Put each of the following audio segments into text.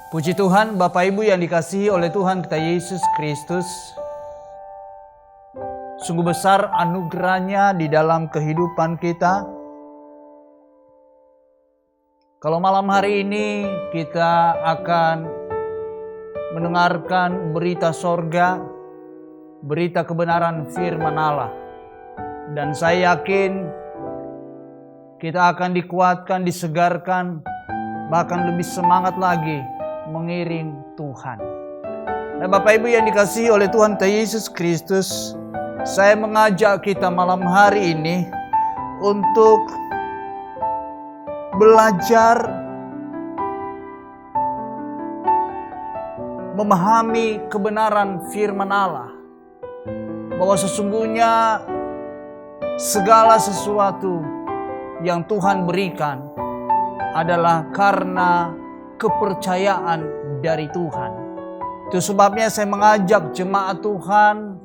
Puji Tuhan, Bapak Ibu yang dikasihi oleh Tuhan kita Yesus Kristus. Sungguh besar anugerahnya di dalam kehidupan kita. Kalau malam hari ini kita akan mendengarkan berita sorga, berita kebenaran firman Allah. Dan saya yakin kita akan dikuatkan, disegarkan, bahkan lebih semangat lagi mengiring Tuhan. Nah, Bapak Ibu yang dikasihi oleh Tuhan Yesus Kristus, saya mengajak kita malam hari ini untuk belajar memahami kebenaran firman Allah, bahwa sesungguhnya segala sesuatu yang Tuhan berikan adalah karena kepercayaan dari Tuhan. Itu sebabnya saya mengajak jemaat Tuhan,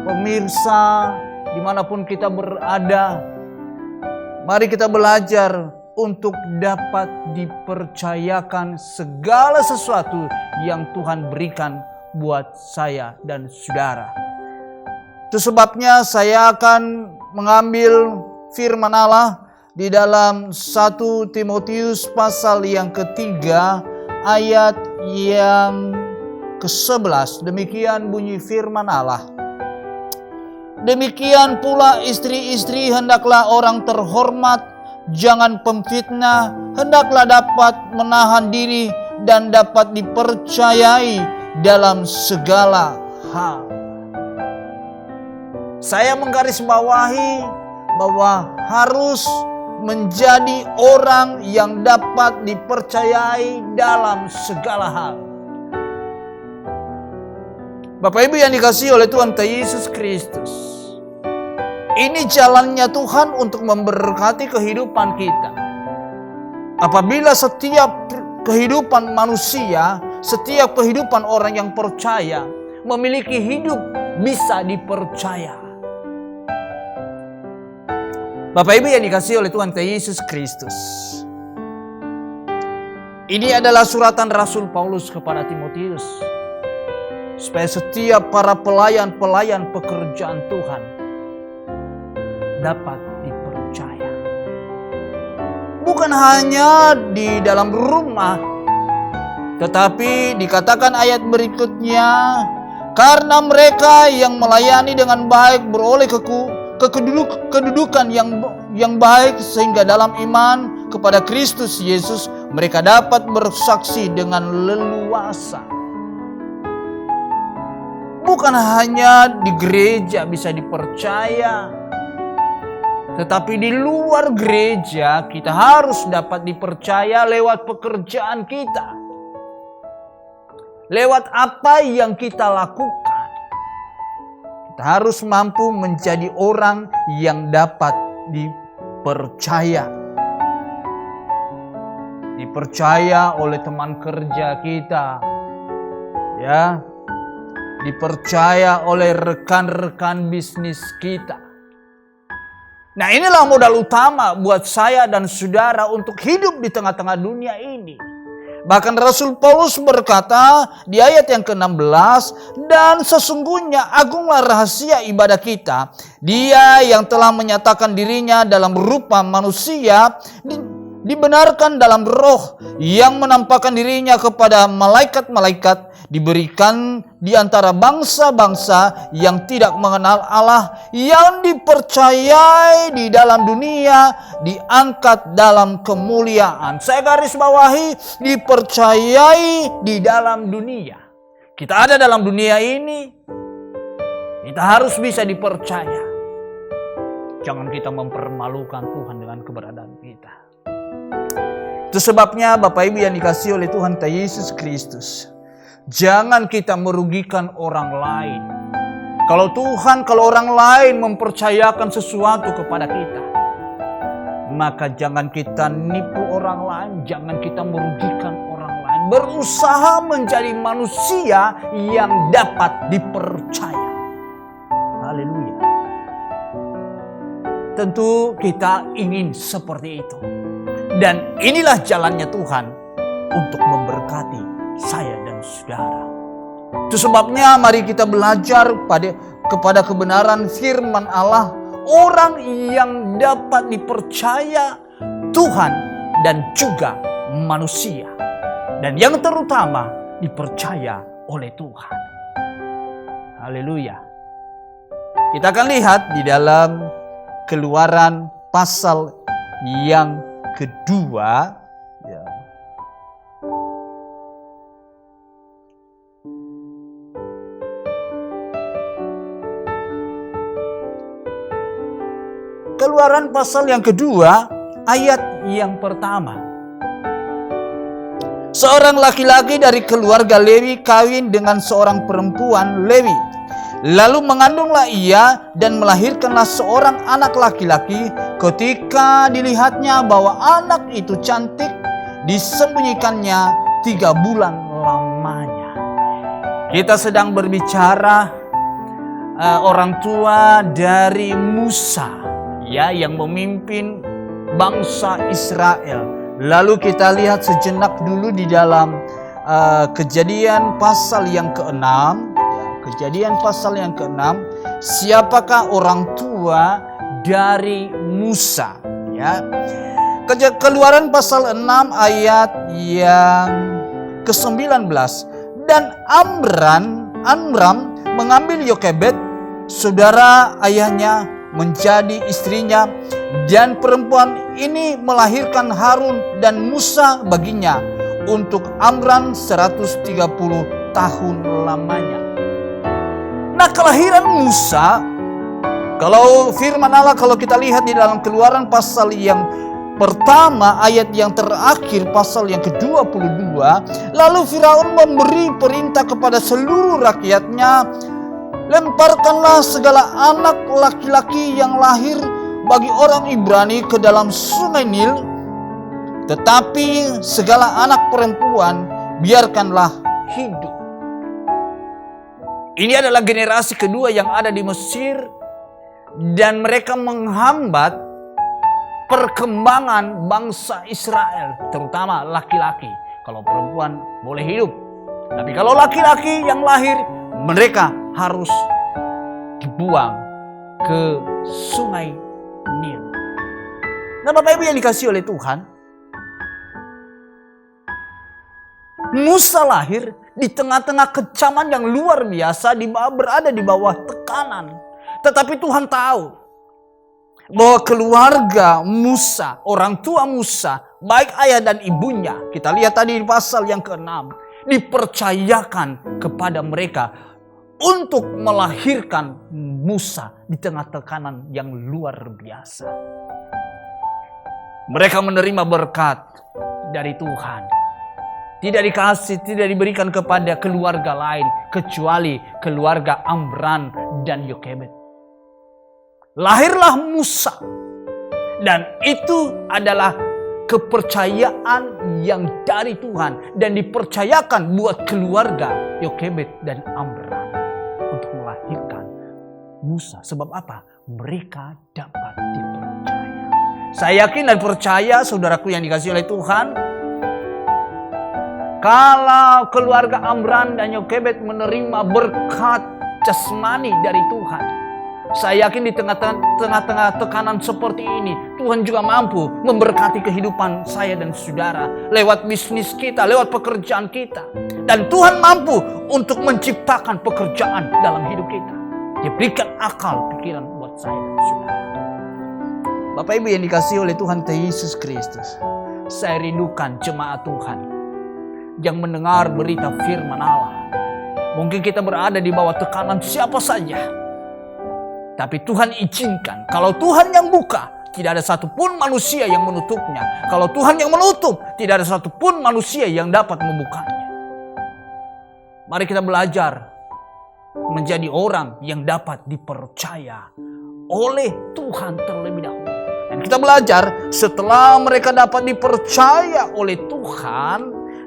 pemirsa, dimanapun kita berada, mari kita belajar untuk dapat dipercayakan segala sesuatu yang Tuhan berikan buat saya dan saudara. Itu sebabnya saya akan mengambil firman Allah di dalam 1 Timotius pasal yang ketiga ayat yang ke-11. Demikian bunyi firman Allah. Demikian pula istri-istri hendaklah orang terhormat, jangan pemfitnah, hendaklah dapat menahan diri dan dapat dipercayai dalam segala hal. Saya menggarisbawahi bahwa harus menjadi orang yang dapat dipercayai dalam segala hal. Bapak Ibu yang dikasihi oleh Tuhan Yesus Kristus, ini jalannya Tuhan untuk memberkati kehidupan kita. Apabila setiap kehidupan manusia, setiap kehidupan orang yang percaya memiliki hidup bisa dipercaya. Bapak Ibu yang dikasihi oleh Tuhan Yesus Kristus, ini adalah suratan Rasul Paulus kepada Timotius, supaya setiap para pelayan-pelayan pekerjaan Tuhan dapat dipercaya. Bukan hanya di dalam rumah, tetapi dikatakan ayat berikutnya, karena mereka yang melayani dengan baik beroleh kedudukan yang baik, sehingga dalam iman kepada Kristus Yesus mereka dapat bersaksi dengan leluasa. Bukan hanya di gereja bisa dipercaya, tetapi di luar gereja kita harus dapat dipercaya lewat pekerjaan kita, lewat apa yang kita lakukan. Kita harus mampu menjadi orang yang dapat dipercaya. Dipercaya oleh teman kerja kita, ya, dipercaya oleh rekan-rekan bisnis kita. Nah, inilah modal utama buat saya dan saudara untuk hidup di tengah-tengah dunia ini. Bahkan Rasul Paulus berkata di ayat yang ke-16, dan sesungguhnya agunglah rahasia ibadah kita. Dia yang telah menyatakan dirinya dalam rupa manusia, dibenarkan dalam roh, yang menampakkan dirinya kepada malaikat-malaikat, diberikan di antara bangsa-bangsa yang tidak mengenal Allah, yang dipercayai di dalam dunia, diangkat dalam kemuliaan. Saya garis bawahi, dipercayai di dalam dunia. Kita ada dalam dunia ini, kita harus bisa dipercaya. Jangan kita mempermalukan Tuhan dengan keberadaan kita. Itu sebabnya Bapak Ibu yang dikasihi oleh Tuhan Yesus Kristus, jangan kita merugikan orang lain. Kalau orang lain mempercayakan sesuatu kepada kita, maka jangan kita nipu orang lain, jangan kita merugikan orang lain. Berusaha menjadi manusia yang dapat dipercaya. Haleluya. Tentu kita ingin seperti itu. Dan inilah jalannya Tuhan untuk memberkati saya dan saudara. Itu sebabnya mari kita belajar kepada kebenaran firman Allah, orang yang dapat dipercaya Tuhan dan juga manusia, dan yang terutama dipercaya oleh Tuhan. Haleluya. Kita akan lihat di dalam Keluaran pasal yang kedua, ya. Keluaran pasal yang kedua, ayat yang pertama. Seorang laki-laki dari keluarga Lewi kawin dengan seorang perempuan Lewi. Lalu mengandunglah ia dan melahirkanlah seorang anak laki-laki. Ketika dilihatnya bahwa anak itu cantik, disembunyikannya 3 bulan lamanya. Kita sedang berbicara orang tua dari Musa, ya, yang memimpin bangsa Israel. Lalu kita lihat sejenak dulu di dalam Kejadian pasal yang ke-6. Kejadian pasal yang ke-6, siapakah orang tua dari Musa? Ya. Keluaran pasal 6 ayat yang ke-19. Dan Amram mengambil Yokebed, saudara ayahnya, menjadi istrinya, dan perempuan ini melahirkan Harun dan Musa baginya. Untuk Amram 130 tahun lamanya. Nah, kelahiran Musa, kalau firman Allah, kalau kita lihat di dalam Keluaran pasal yang pertama, ayat yang terakhir, pasal yang ke-22, lalu Firaun memberi perintah kepada seluruh rakyatnya, lemparkanlah segala anak laki-laki yang lahir bagi orang Ibrani ke dalam sungai Nil, tetapi segala anak perempuan biarkanlah hidup. Ini adalah generasi kedua yang ada di Mesir, dan mereka menghambat perkembangan bangsa Israel, terutama laki-laki. Kalau perempuan boleh hidup, tapi kalau laki-laki yang lahir, mereka harus dibuang ke sungai Nil. Nah, Bapak Ibu yang dikasihi oleh Tuhan, Musa lahir di tengah-tengah kecaman yang luar biasa, berada di bawah tekanan. Tetapi Tuhan tahu bahwa keluarga Musa, orang tua Musa, baik ayah dan ibunya, kita lihat tadi di pasal yang ke-6, dipercayakan kepada mereka untuk melahirkan Musa di tengah tekanan yang luar biasa. Mereka menerima berkat dari Tuhan. Tidak diberikan kepada keluarga lain kecuali keluarga Amram dan Yokebed. Lahirlah Musa, dan itu adalah kepercayaan yang dari Tuhan dan dipercayakan buat keluarga Yokebed dan Amram untuk melahirkan Musa. Sebab apa? Mereka dapat dipercaya. Saya yakin dan percaya, saudaraku yang dikasihi oleh Tuhan, kalau keluarga Amram dan Yokebed menerima berkat jasmani dari Tuhan, saya yakin di tengah-tengah tekanan seperti ini, Tuhan juga mampu memberkati kehidupan saya dan saudara lewat bisnis kita, lewat pekerjaan kita. Dan Tuhan mampu untuk menciptakan pekerjaan dalam hidup kita. Dia berikan akal pikiran buat saya dan saudara. Bapak Ibu yang dikasihi oleh Tuhan Yesus Kristus, saya rindukan jemaat Tuhan yang mendengar berita firman Allah. Mungkin kita berada di bawah tekanan siapa saja, tapi Tuhan izinkan. Kalau Tuhan yang buka, tidak ada satupun manusia yang menutupnya. Kalau Tuhan yang menutup, tidak ada satupun manusia yang dapat membukanya. Mari kita belajar menjadi orang yang dapat dipercaya oleh Tuhan terlebih dahulu. Dan kita belajar setelah mereka dapat dipercaya oleh Tuhan,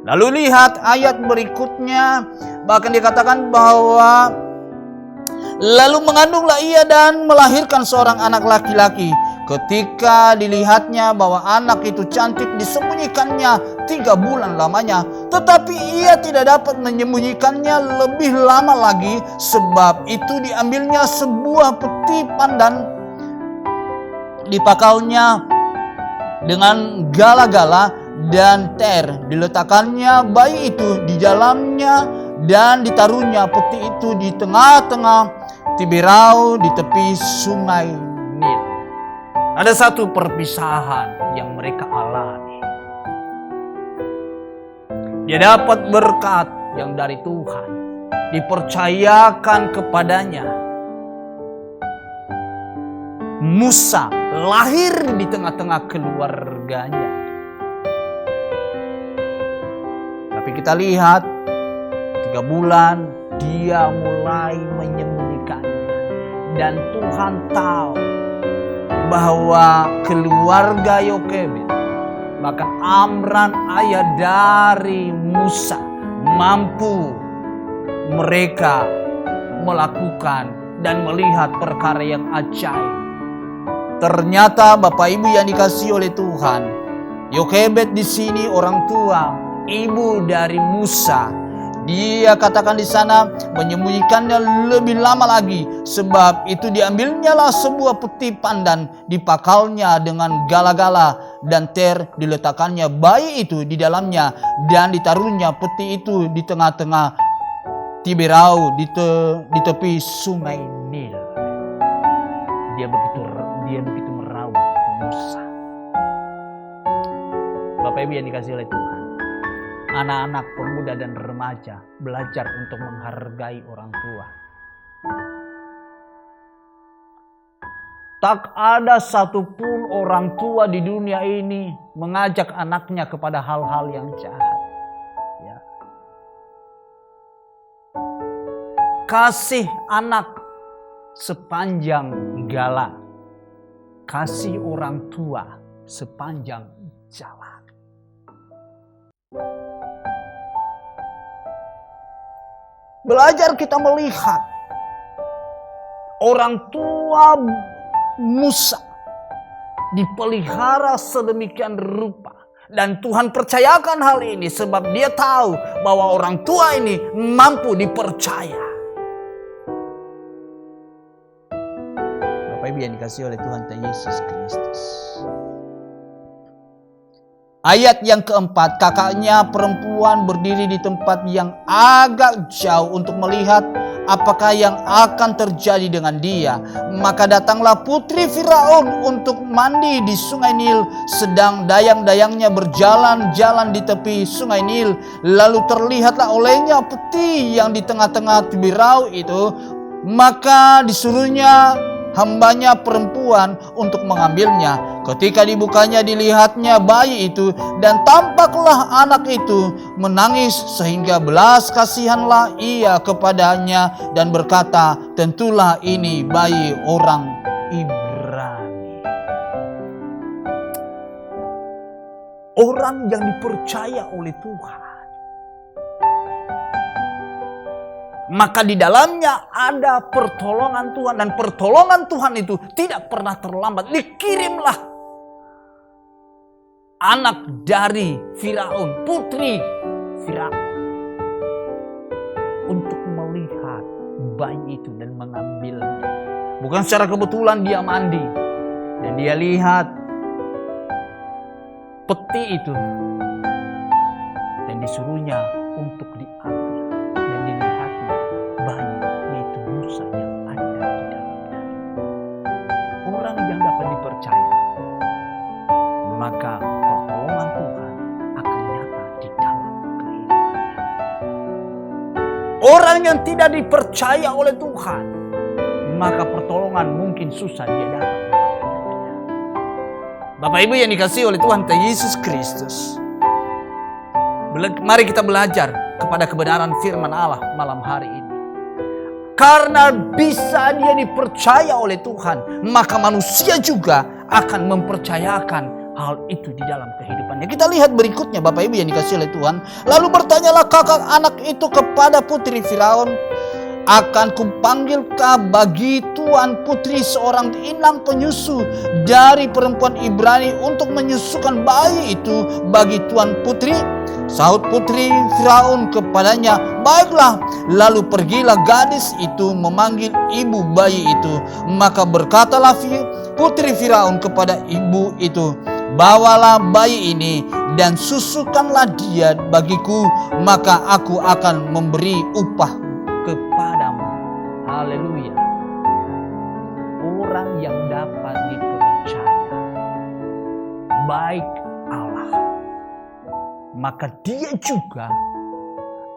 lalu lihat ayat berikutnya, bahkan dikatakan bahwa lalu mengandunglah ia dan melahirkan seorang anak laki-laki. Ketika dilihatnya bahwa anak itu cantik, disembunyikannya 3 bulan lamanya. Tetapi ia tidak dapat menyembunyikannya lebih lama lagi, sebab itu diambilnya sebuah peti pandan, dipakalnya dengan gala-gala dan ter, diletakkannya bayi itu di dalamnya, dan ditaruhnya peti itu di tengah-tengah Tiberau di tepi sungai Nil. Ada satu perpisahan yang mereka alami. Dia dapat berkat yang dari Tuhan, dipercayakan kepadanya. Musa lahir di tengah-tengah keluarganya. Tapi kita lihat 3 bulan dia mulai menyembunyikannya. Dan Tuhan tahu bahwa keluarga Yokebed, bahkan Amram ayah dari Musa, mampu mereka melakukan dan melihat perkara yang ajaib. Ternyata Bapak Ibu yang dikasihi oleh Tuhan, Yokebed di sini orang tua, ibu dari Musa. Dia katakan di sana menyembunyikannya lebih lama lagi, sebab itu diambilnya lah sebuah peti pandan, dipakalnya dengan gala-gala dan ter, diletakkannya bayi itu di dalamnya, dan ditaruhnya peti itu di tengah-tengah Tiberau di tepi sungai Nil. Dia begitu merawat Musa. Bapak Ibu yang dikasihi oleh Tuhan, anak-anak, pemuda dan remaja belajar untuk menghargai orang tua. Tak ada satupun orang tua di dunia ini mengajak anaknya kepada hal-hal yang jahat. Ya. Kasih anak sepanjang gala, kasih orang tua sepanjang jalan. Belajar kita melihat orang tua Musa dipelihara sedemikian rupa. Dan Tuhan percayakan hal ini sebab dia tahu bahwa orang tua ini mampu dipercaya. Bapak Ibu yang dikasihi oleh Tuhan Yesus Kristus. Ayat yang keempat, kakaknya perempuan berdiri di tempat yang agak jauh untuk melihat apakah yang akan terjadi dengan dia. Maka datanglah putri Firaun untuk mandi di sungai Nil, sedang dayang-dayangnya berjalan-jalan di tepi sungai Nil. Lalu terlihatlah olehnya peti yang di tengah-tengah Tiberau itu. Maka disuruhnya hambanya perempuan untuk mengambilnya. Ketika dibukanya dilihatnya bayi itu, dan tampaklah anak itu menangis, sehingga belas kasihanlah ia kepadanya dan berkata, tentulah ini bayi orang Ibrani. Orang yang dipercaya oleh Tuhan, maka di dalamnya ada pertolongan Tuhan, dan pertolongan Tuhan itu tidak pernah terlambat. Dikirimlah anak dari Firaun, putri Firaun, untuk melihat bayi itu dan mengambilnya. Bukan secara kebetulan dia mandi dan dia lihat peti itu dan disuruhnya untuk diambil, dan dilihatnya bayi, yaitu Musa yang ada di dalamnya. Orang yang dapat dipercaya, maka pertolongan Tuhan akan nyata di dalam kehidupannya. Orang yang tidak dipercaya oleh Tuhan, maka pertolongan mungkin susah dia dapat. Bapak Ibu yang dikasihi oleh Tuhan Yesus Kristus, mari kita belajar kepada kebenaran firman Allah malam hari ini. Karena bisa dia dipercaya oleh Tuhan, maka manusia juga akan mempercayakan hal itu di dalam kehidupannya. Kita lihat berikutnya Bapak Ibu yang dikasihi oleh Tuhan. Lalu bertanyalah kakak anak itu kepada putri Firaun, akan kupanggil bagi tuan putri seorang inang penyusu dari perempuan Ibrani untuk menyusukan bayi itu bagi tuan putri. Sahut putri Firaun kepadanya, baiklah. Lalu pergilah gadis itu memanggil ibu bayi itu. Maka berkatalah putri Firaun kepada ibu itu, bawalah bayi ini dan susukanlah dia bagiku, maka aku akan memberi upah kepadamu. Haleluya. Orang yang dapat dipercaya baik Allah, maka dia juga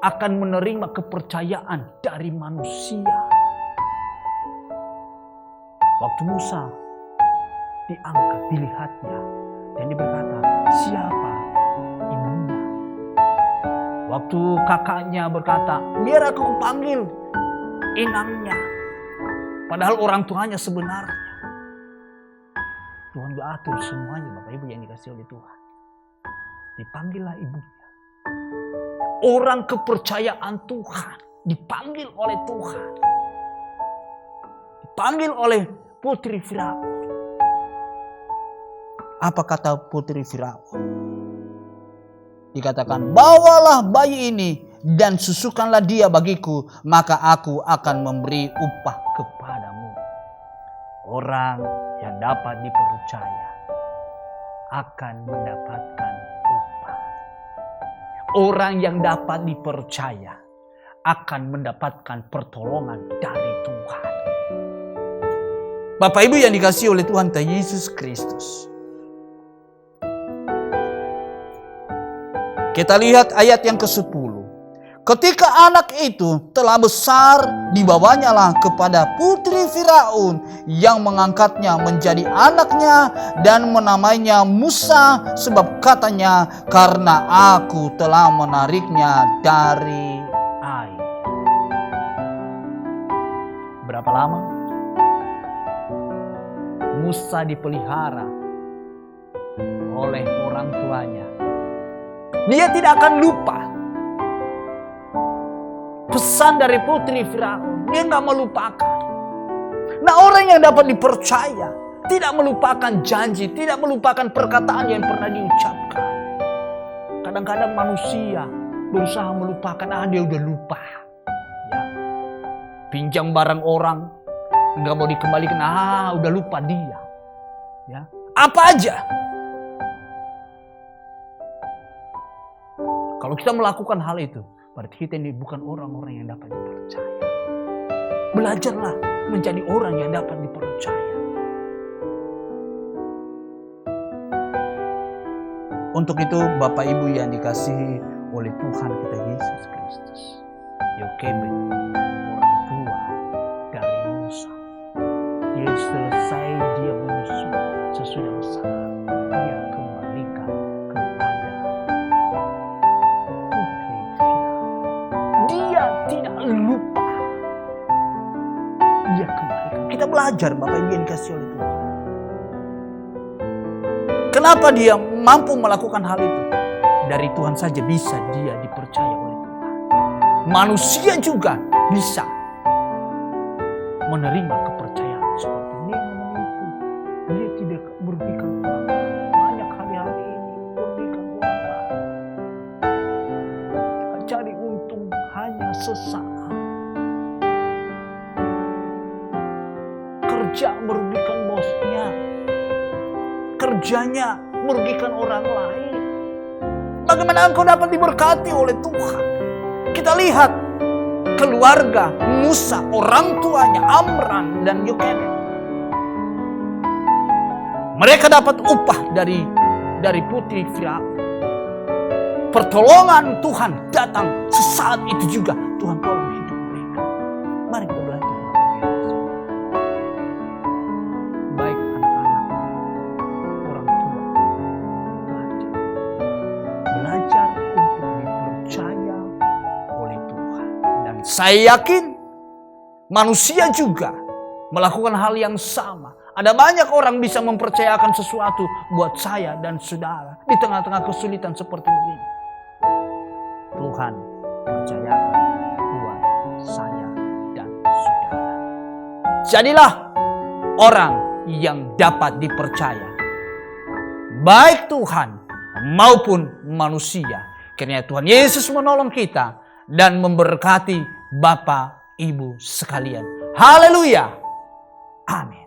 akan menerima kepercayaan dari manusia. Waktu Musa diangkat, dilihatnya, dan dia berkata, siapa ibunya? Waktu kakaknya berkata, biar aku panggil inangnya. Padahal orang tuanya sebenarnya. Tuhan gak atur semuanya, Bapak Ibu yang dikasih oleh Tuhan. Dipanggillah ibunya. Orang kepercayaan Tuhan dipanggil oleh Tuhan. Dipanggil oleh putri Firaun. Apa kata putri Firaun? Dikatakan, bawalah bayi ini dan susukanlah dia bagiku, maka aku akan memberi upah kepadamu. Orang yang dapat dipercaya akan mendapatkan upah. Orang yang dapat dipercaya akan mendapatkan pertolongan dari Tuhan. Bapak Ibu yang dikasihi oleh Tuhan Yesus Kristus. Kita lihat ayat yang ke-10. Ketika anak itu telah besar, dibawanyalah kepada putri Firaun yang mengangkatnya menjadi anaknya dan menamainya Musa, sebab katanya, karena aku telah menariknya dari air. Berapa lama Musa dipelihara oleh orang tuanya? Dia tidak akan lupa pesan dari putri Firaun. Dia gak melupakan. Nah, orang yang dapat dipercaya tidak melupakan janji, tidak melupakan perkataan yang pernah diucapkan. Kadang-kadang manusia berusaha melupakan, dia udah lupa. Ya. Pinjam barang orang, gak mau dikembalikan, udah lupa dia. Ya. Apa aja. Kalau kita melakukan hal itu, berarti kita ini bukan orang-orang yang dapat dipercaya. Belajarlah menjadi orang yang dapat dipercaya. Untuk itu Bapak Ibu yang dikasihi oleh Tuhan kita Yesus Kristus, Yokebe, orang tua dari Musa, dia selesai dia menyusu, sesudah besar dia kembalikan kepada putri Firaun. Dia tidak lupa, dia kembalikan. Kita belajar Bapak Ibu yang dikasihi oleh Tuhan. Kenapa dia mampu melakukan hal itu? Dari Tuhan saja bisa dia dipercaya oleh Tuhan. Manusia juga bisa menerima kepercayaan seperti ini. Itu dia tidak merugikan orang lain. Banyak hari-hari ini merugikan orang lain. Cari untung hanya sesaat. Kerja merugikan bosnya. Kerjanya merugikan orang lain. Bagaimana engkau dapat diberkati oleh Tuhan? Kita lihat keluarga Musa, orang tuanya Amram dan Yokebed. Mereka dapat upah dari putri Firaun. Pertolongan Tuhan datang sesaat itu juga. Tuhan tolong hidup mereka. Mari kita belajar. Baik anak-anak, orang tua, belajar untuk dipercaya oleh Tuhan. Dan saya yakin manusia juga melakukan hal yang sama. Ada banyak orang bisa mempercayakan sesuatu buat saya dan saudara di tengah-tengah kesulitan seperti begini. Tuhan percayakan buat saya dan Jadilah orang yang dapat dipercaya, baik Tuhan maupun manusia. Kiranya Tuhan Yesus menolong kita dan memberkati Bapak Ibu sekalian. Haleluya. Amin.